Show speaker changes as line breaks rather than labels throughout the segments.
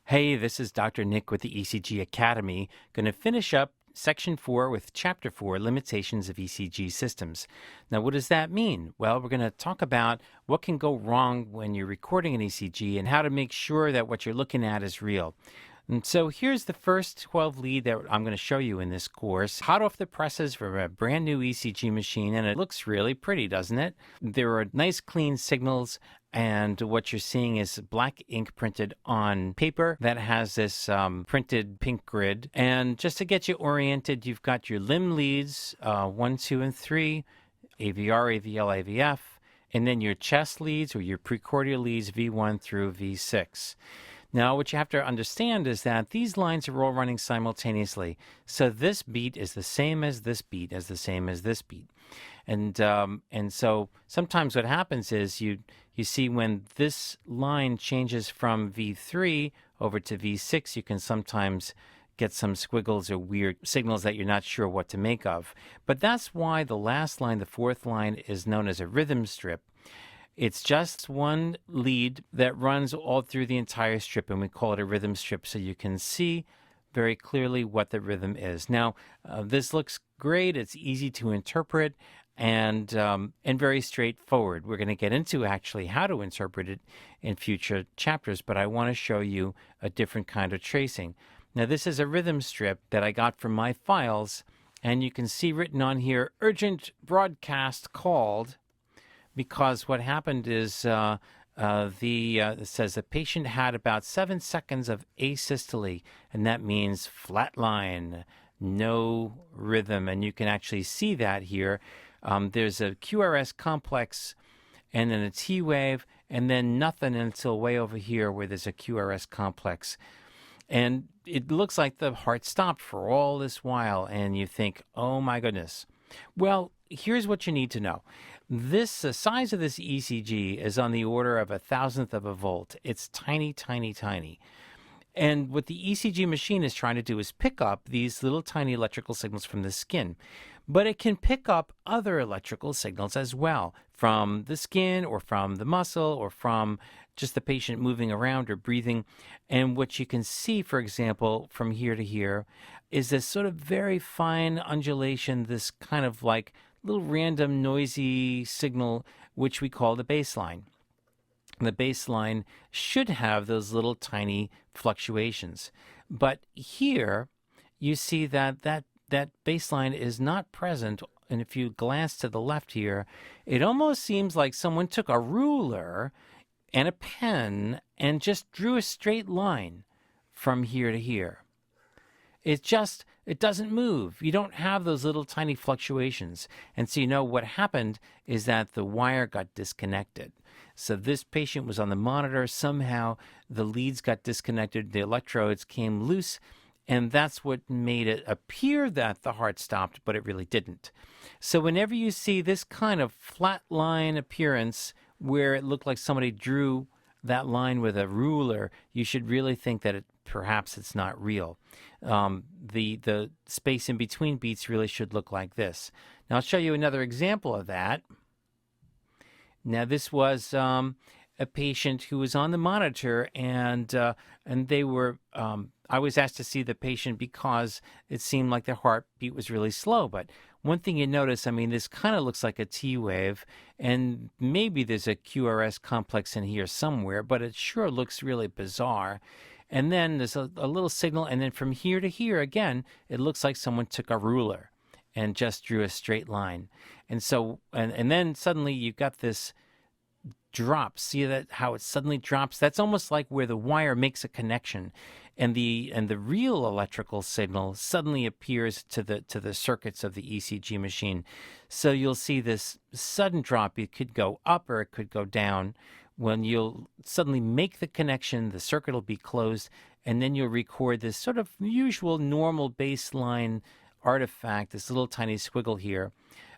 Hey, this is Dr. Nick with the ECG Academy. Going to finish up Section 4 with Chapter 4, Limitations of ECG Systems. Now, what does that mean? Well, we're going to talk about what can go wrong when you're recording an ECG and how to make sure that what you're looking at is real. And so here's the first 12 lead that I'm going to show you in this course. Hot off the presses from a brand new ECG machine, and it looks really pretty, doesn't it? There are nice clean signals, and what you're seeing is black ink printed on paper that has this printed pink grid. And just to get you oriented, you've got your limb leads, 1, 2, and 3, AVR, AVL, AVF, and then your chest leads or your precordial leads, V1 through V6. Now, what you have to understand is that these lines are all running simultaneously. So this beat is the same as this beat, as the same as this beat. And so sometimes what happens is you see when this line changes from V3 over to V6, you can sometimes get some squiggles or weird signals that you're not sure what to make of. But that's why the last line, the fourth line, is known as a rhythm strip. It's just one lead that runs all through the entire strip, and we call it a rhythm strip, so you can see very clearly what the rhythm is. Now, this looks great. It's easy to interpret and very straightforward. We're going to get into actually how to interpret it in future chapters, but I want to show you a different kind of tracing. Now, this is a rhythm strip that I got from my files, and you can see written on here, urgent broadcast called, because what happened is it says the patient had about 7 seconds of asystole, and that means flat line, no rhythm. And you can actually see that here. There's a QRS complex and then a T wave, and then nothing until way over here where there's a QRS complex. And it looks like the heart stopped for all this while, and you think, oh my goodness. Well, here's what you need to know. The size of this ECG is on the order of 1,000th of a volt. It's tiny, tiny, tiny. And what the ECG machine is trying to do is pick up these little tiny electrical signals from the skin. But it can pick up other electrical signals as well from the skin or from the muscle or from just the patient moving around or breathing. And what you can see, for example, from here to here is this sort of very fine undulation, this kind of like little random noisy signal, which we call the baseline. The baseline should have those little tiny fluctuations. But here you see that baseline is not present. And if you glance to the left here, it almost seems like someone took a ruler and a pen and just drew a straight line from here to here. It doesn't move. You don't have those little tiny fluctuations. And so what happened is that the wire got disconnected. So this patient was on the monitor. Somehow the leads got disconnected. The electrodes came loose. And that's what made it appear that the heart stopped, but it really didn't. So whenever you see this kind of flat line appearance where it looked like somebody drew that line with a ruler, you should really think that perhaps it's not real. The space in between beats really should look like this. Now I'll show you another example of that. Now this was a patient who was on the monitor, and they were. I was asked to see the patient because it seemed like their heartbeat was really slow. But one thing you notice, this kind of looks like a T wave, and maybe there's a QRS complex in here somewhere, but it sure looks really bizarre. And then there's a little signal, and then from here to here, again, it looks like someone took a ruler and just drew a straight line. And so, and then suddenly you've got this drop. See that how it suddenly drops? That's almost like where the wire makes a connection, and the real electrical signal suddenly appears to the circuits of the ECG machine. So you'll see this sudden drop. It could go up or it could go down. When you'll suddenly make the connection, the circuit will be closed, and then you'll record this sort of usual normal baseline artifact, this little tiny squiggle here.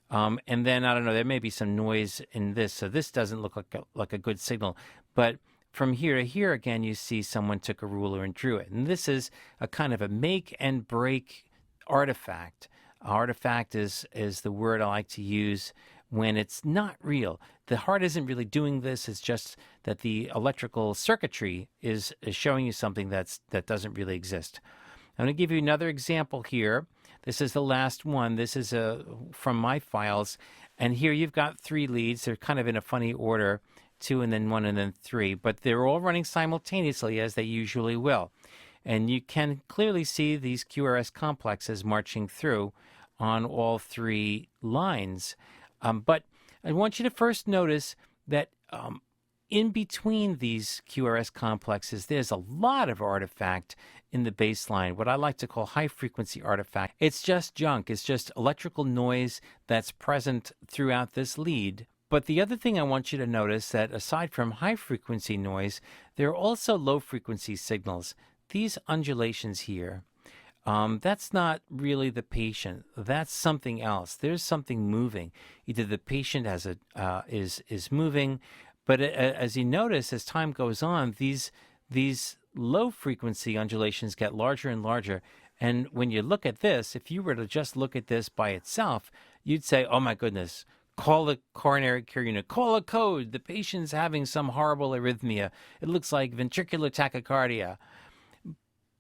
And then, I don't know, there may be some noise in this, so this doesn't look like a good signal. But from here to here, again, you see someone took a ruler and drew it. And this is a kind of a make and break artifact. Artifact is the word I like to use when it's not real. The heart isn't really doing this. It's just that the electrical circuitry is showing you something that doesn't really exist. I'm going to give you another example here. This is the last one. This is from my files. And here you've got 3 leads. They're kind of in a funny order, 2 and then 1 and then 3. But they're all running simultaneously as they usually will. And you can clearly see these QRS complexes marching through on all 3 lines. But I want you to first notice that in between these QRS complexes, there's a lot of artifact in the baseline, what I like to call high-frequency artifact. It's just junk. It's just electrical noise that's present throughout this lead. But the other thing I want you to notice that aside from high-frequency noise, there are also low-frequency signals. These undulations here, that's not really the patient. That's something else. There's something moving. Either the patient is moving, but as you notice, as time goes on, these low frequency undulations get larger and larger. And when you look at this, if you were to just look at this by itself, you'd say, oh my goodness, call the coronary care unit, call a code. The patient's having some horrible arrhythmia. It looks like ventricular tachycardia.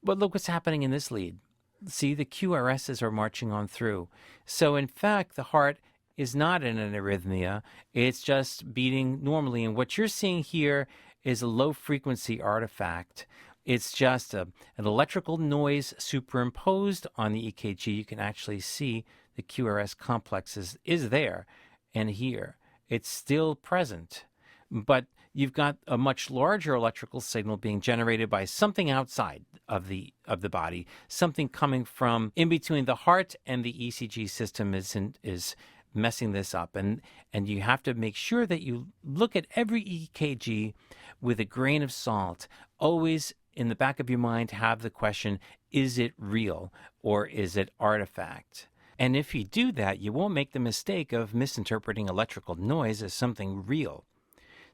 But look what's happening in this lead. See, the QRSs are marching on through. So in fact, the heart is not in an arrhythmia. It's just beating normally. And what you're seeing here is a low frequency artifact. It's just an electrical noise superimposed on the EKG. You can actually see the QRS complex is there and here. It's still present. But you've got a much larger electrical signal being generated by something outside of the body, something coming from in between the heart and the ECG system is messing this up. And you have to make sure that you look at every EKG with a grain of salt. Always in the back of your mind have the question, is it real or is it artifact? And if you do that, you won't make the mistake of misinterpreting electrical noise as something real.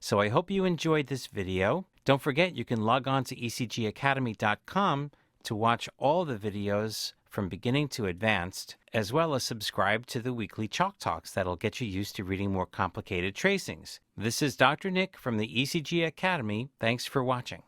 So I hope you enjoyed this video. Don't forget, you can log on to ecgacademy.com to watch all the videos from beginning to advanced, as well as subscribe to the weekly Chalk Talks that'll get you used to reading more complicated tracings. This is Dr. Nick from the ECG Academy. Thanks for watching.